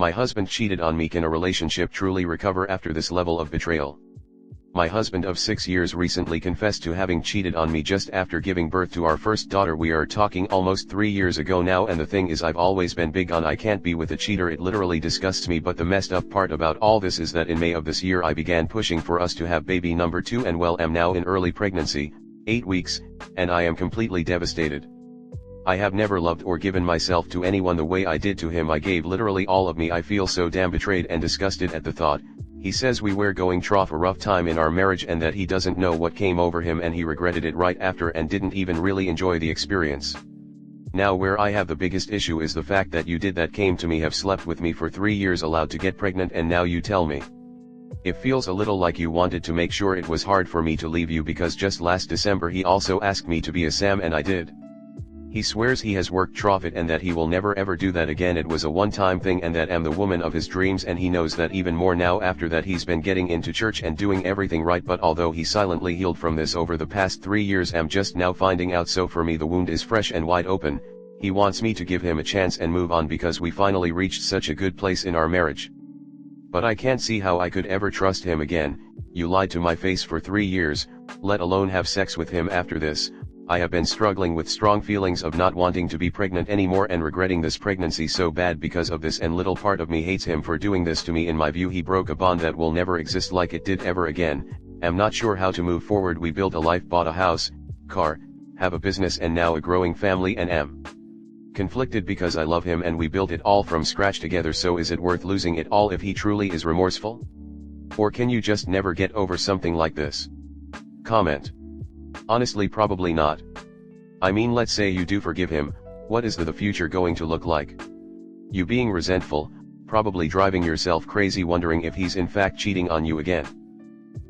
My husband cheated on me. Can a relationship truly recover after this level of betrayal? My husband of 6 years recently confessed to having cheated on me just after giving birth to our first daughter. We are talking almost 3 years ago now, and the thing is, I've always been big on I can't be with a cheater. It literally disgusts me. But the messed up part about all this is that in May of this year I began pushing for us to have baby number 2, and well, am now in early pregnancy, 8 weeks, and I am completely devastated. I have never loved or given myself to anyone the way I did to him. I gave literally all of me. I feel so damn betrayed and disgusted at the thought. He says we were going through a rough time in our marriage and that he doesn't know what came over him, and he regretted it right after and didn't even really enjoy the experience. Now where I have the biggest issue is the fact that you did that, came to me, have slept with me for 3 years, allowed to get pregnant, and now you tell me. It feels a little like you wanted to make sure it was hard for me to leave you, because just last December he also asked me to be a Sam and I did. He swears he has worked through it and that he will never ever do that again. It was a one-time thing and that I'm the woman of his dreams, and he knows that even more now after that. He's been getting into church and doing everything right, but although he silently healed from this over the past 3 years, I'm just now finding out. So for me the wound is fresh and wide open. He wants me to give him a chance and move on because we finally reached such a good place in our marriage. But I can't see how I could ever trust him again. You lied to my face for 3 years, let alone have sex with him after this. I have been struggling with strong feelings of not wanting to be pregnant anymore and regretting this pregnancy so bad because of this, and little part of me hates him for doing this to me. In my view, he broke a bond that will never exist like it did ever again. I'm not sure how to move forward. We built a life, bought a house, car, have a business and now a growing family, and am conflicted because I love him and we built it all from scratch together. So is it worth losing it all if he truly is remorseful? Or can you just never get over something like this? Comment. Honestly, probably not. I mean, let's say you do forgive him, what is the future going to look like? You being resentful, probably driving yourself crazy wondering if he's in fact cheating on you again.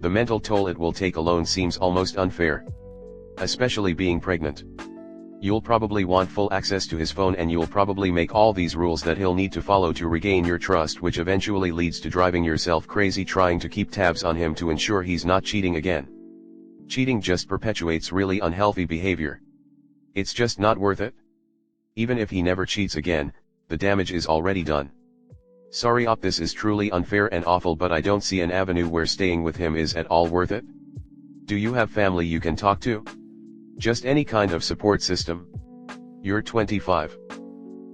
The mental toll it will take alone seems almost unfair. Especially being pregnant. You'll probably want full access to his phone, and you'll probably make all these rules that he'll need to follow to regain your trust, which eventually leads to driving yourself crazy trying to keep tabs on him to ensure he's not cheating again. Cheating just perpetuates really unhealthy behavior. It's just not worth it. Even if he never cheats again, the damage is already done. Sorry op, this is truly unfair and awful, but I don't see an avenue where staying with him is at all worth it. Do you have family you can talk to? Just any kind of support system? You're 25.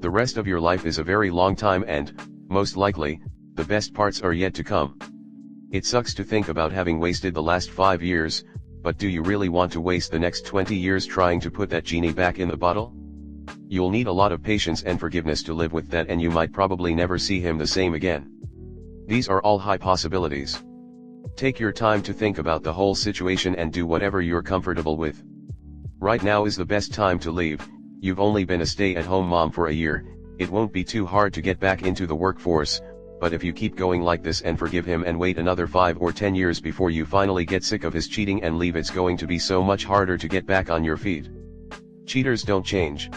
The rest of your life is a very long time, and, most likely, the best parts are yet to come. It sucks to think about having wasted the last 5 years, but do you really want to waste the next 20 years trying to put that genie back in the bottle? You'll need a lot of patience and forgiveness to live with that, and you might probably never see him the same again. These are all high possibilities. Take your time to think about the whole situation and do whatever you're comfortable with. Right now is the best time to leave. You've only been a stay-at-home mom for a year, it won't be too hard to get back into the workforce, but if you keep going like this and forgive him and wait another 5 or 10 years before you finally get sick of his cheating and leave, it's going to be so much harder to get back on your feet. Cheaters don't change.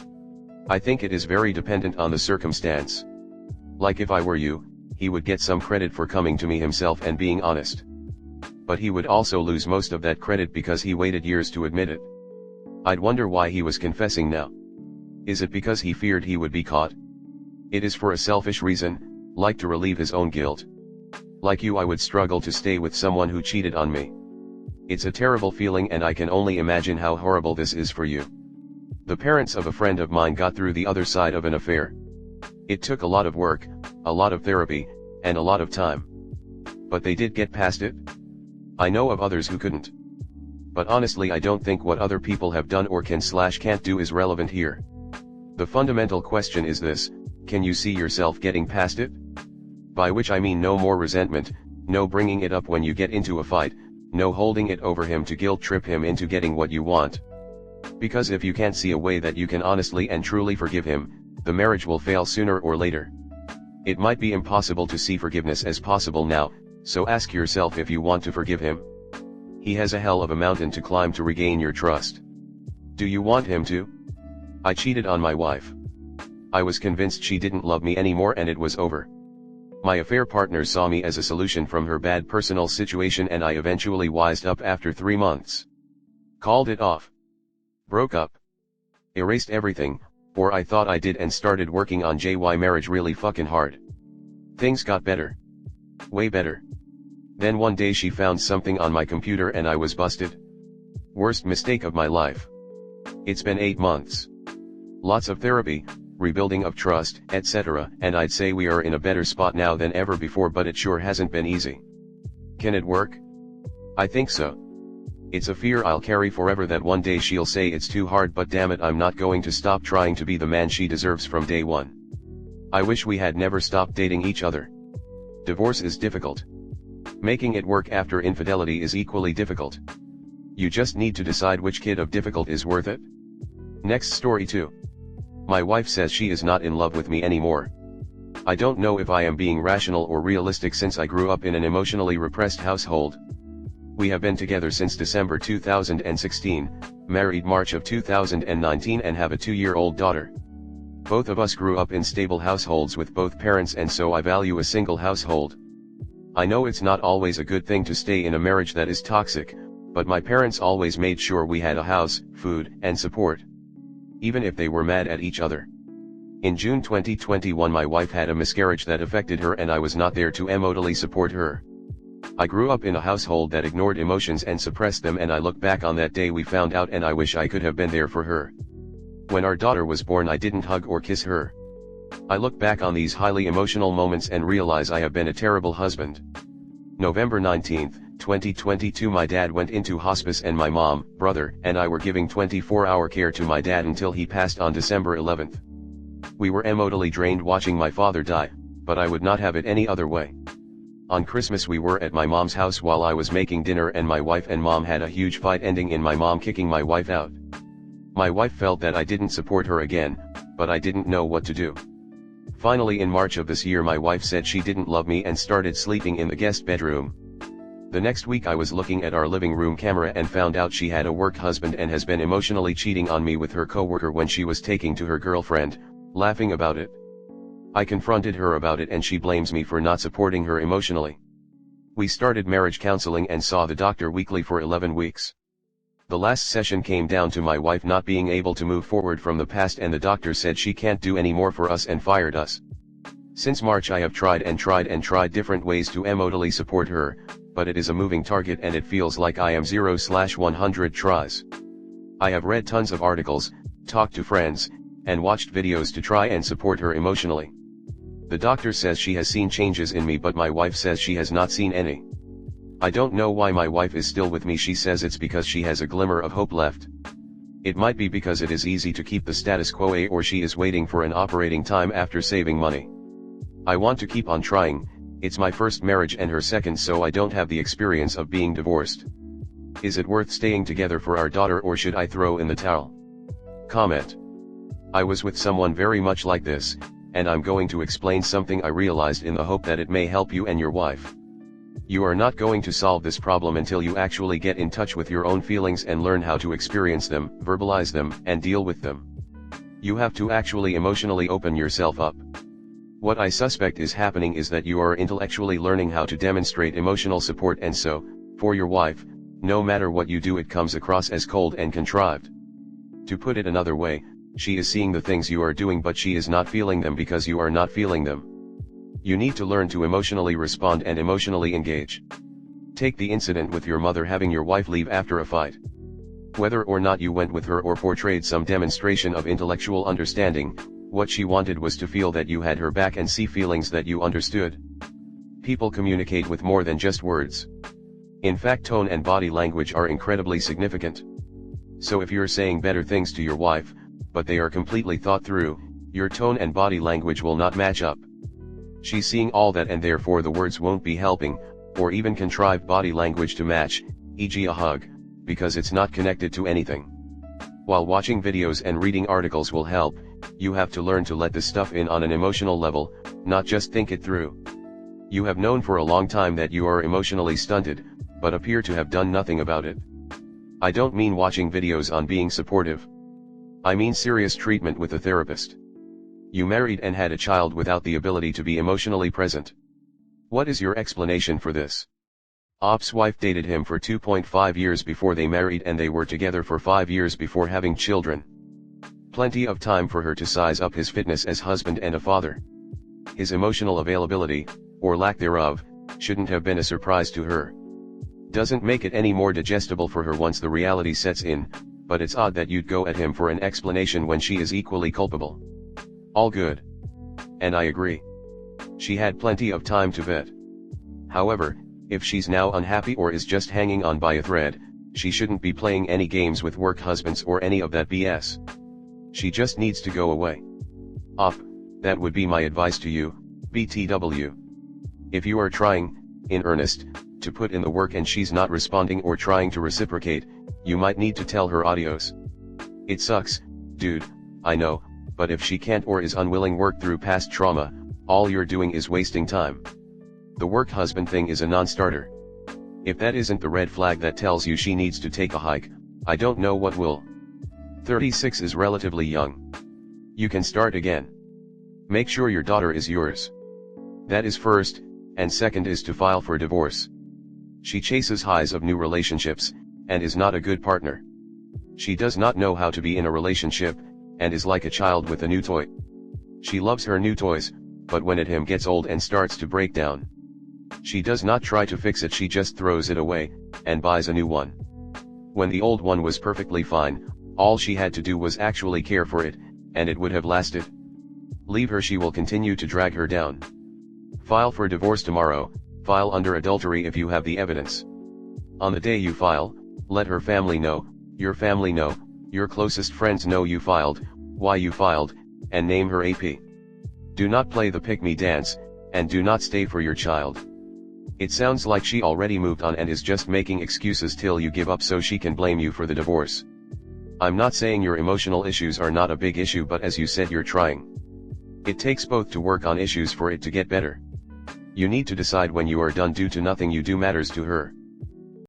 I think it is very dependent on the circumstance. Like if I were you, he would get some credit for coming to me himself and being honest. But he would also lose most of that credit because he waited years to admit it. I'd wonder why he was confessing now. Is it because he feared he would be caught? It is for a selfish reason, like to relieve his own guilt. Like you, I would struggle to stay with someone who cheated on me. It's a terrible feeling, and I can only imagine how horrible this is for you. The parents of a friend of mine got through the other side of an affair. It took a lot of work, a lot of therapy, and a lot of time. But they did get past it. I know of others who couldn't. But honestly, I don't think what other people have done or can't do is relevant here. The fundamental question is this: can you see yourself getting past it? By which I mean no more resentment, no bringing it up when you get into a fight, no holding it over him to guilt trip him into getting what you want. Because if you can't see a way that you can honestly and truly forgive him, the marriage will fail sooner or later. It might be impossible to see forgiveness as possible now, so ask yourself if you want to forgive him. He has a hell of a mountain to climb to regain your trust. Do you want him to? I cheated on my wife. I was convinced she didn't love me anymore and it was over. My affair partner saw me as a solution from her bad personal situation, and I eventually wised up after 3 months. Called it off. Broke up. Erased everything, or I thought I did, and started working on JY marriage really fucking hard. Things got better. Way better. Then one day she found something on my computer and I was busted. Worst mistake of my life. It's been 8 months. Lots of therapy, rebuilding of trust, etc., and I'd say we are in a better spot now than ever before, but it sure hasn't been easy. Can it work? I think so. It's a fear I'll carry forever that one day she'll say it's too hard, but damn it, I'm not going to stop trying to be the man she deserves from day one. I wish we had never stopped dating each other. Divorce is difficult. Making it work after infidelity is equally difficult. You just need to decide which kid of difficult is worth it. Next story 2. My wife says she is not in love with me anymore. I don't know if I am being rational or realistic since I grew up in an emotionally repressed household. We have been together since December 2016, married March of 2019 and have a 2-year-old daughter. Both of us grew up in stable households with both parents, and so I value a single household. I know it's not always a good thing to stay in a marriage that is toxic, but my parents always made sure we had a house, food, and support. Even if they were mad at each other. In June 2021 my wife had a miscarriage that affected her and I was not there to emotionally support her. I grew up in a household that ignored emotions and suppressed them, and I look back on that day we found out and I wish I could have been there for her. When our daughter was born I didn't hug or kiss her. I look back on these highly emotional moments and realize I have been a terrible husband. November 19, 2022 my dad went into hospice and my mom, brother, and I were giving 24-hour care to my dad until he passed on December 11th. We were emotionally drained watching my father die, but I would not have it any other way. On Christmas we were at my mom's house while I was making dinner and my wife and mom had a huge fight ending in my mom kicking my wife out. My wife felt that I didn't support her again, but I didn't know what to do. Finally in March of this year my wife said she didn't love me and started sleeping in the guest bedroom. The next week I was looking at our living room camera and found out she had a work husband and has been emotionally cheating on me with her coworker when she was taking to her girlfriend, laughing about it. I confronted her about it and she blames me for not supporting her emotionally. We started marriage counseling and saw the doctor weekly for 11 weeks. The last session came down to my wife not being able to move forward from the past, and the doctor said she can't do any more for us and fired us. Since March I have tried different ways to emotionally support her, but it is a moving target and it feels like I am 0/100 tries. I have read tons of articles, talked to friends, and watched videos to try and support her emotionally. The doctor says she has seen changes in me, but my wife says she has not seen any. I don't know why my wife is still with me. She says it's because she has a glimmer of hope left. It might be because it is easy to keep the status quo, or she is waiting for an operating time after saving money. I want to keep on trying. It's my first marriage and her second, so I don't have the experience of being divorced. Is it worth staying together for our daughter, or should I throw in the towel? Comment. I was with someone very much like this, and I'm going to explain something I realized in the hope that it may help you and your wife. You are not going to solve this problem until you actually get in touch with your own feelings and learn how to experience them, verbalize them, and deal with them. You have to actually emotionally open yourself up. What I suspect is happening is that you are intellectually learning how to demonstrate emotional support, and so, for your wife, no matter what you do it comes across as cold and contrived. To put it another way, she is seeing the things you are doing but she is not feeling them because you are not feeling them. You need to learn to emotionally respond and emotionally engage. Take the incident with your mother having your wife leave after a fight. Whether or not you went with her or portrayed some demonstration of intellectual understanding, what she wanted was to feel that you had her back and see feelings that you understood. People communicate with more than just words. In fact, tone and body language are incredibly significant. So if you're saying better things to your wife, but they are completely thought through, your tone and body language will not match up. She's seeing all that and therefore the words won't be helping, or even contrived body language to match, e.g. a hug, because it's not connected to anything. While watching videos and reading articles will help, you have to learn to let this stuff in on an emotional level, not just think it through. You have known for a long time that you are emotionally stunted, but appear to have done nothing about it. I don't mean watching videos on being supportive. I mean serious treatment with a therapist. You married and had a child without the ability to be emotionally present. What is your explanation for this? Op's wife dated him for 2.5 years before they married, and they were together for 5 years before having children. Plenty of time for her to size up his fitness as husband and a father. His emotional availability, or lack thereof, shouldn't have been a surprise to her. Doesn't make it any more digestible for her once the reality sets in, but it's odd that you'd go at him for an explanation when she is equally culpable. All good. And I agree. She had plenty of time to vet. However, if she's now unhappy or is just hanging on by a thread, she shouldn't be playing any games with work husbands or any of that BS. She just needs to go away. That would be my advice to you, BTW. If you are trying, in earnest, to put in the work and she's not responding or trying to reciprocate, you might need to tell her adios. It sucks, dude, I know, but if she can't or is unwilling work through past trauma, all you're doing is wasting time. The work husband thing is a non-starter. If that isn't the red flag that tells you she needs to take a hike, I don't know what will. 36 is relatively young. You can start again. Make sure your daughter is yours. That is first, and second is to file for divorce. She chases highs of new relationships, and is not a good partner. She does not know how to be in a relationship, and is like a child with a new toy. She loves her new toys, but when it gets old and starts to break down, she does not try to fix it, she just throws it away, and buys a new one. When the old one was perfectly fine, all she had to do was actually care for it, and it would have lasted. Leave her, she will continue to drag her down. File for divorce tomorrow, file under adultery if you have the evidence. On the day you file, let her family know, your family know, your closest friends know you filed, why you filed, and name her AP. Do not play the pick-me dance, and do not stay for your child. It sounds like she already moved on and is just making excuses till you give up so she can blame you for the divorce. I'm not saying your emotional issues are not a big issue, but as you said, you're trying. It takes both to work on issues for it to get better. You need to decide when you are done. Due to nothing you do matters to her.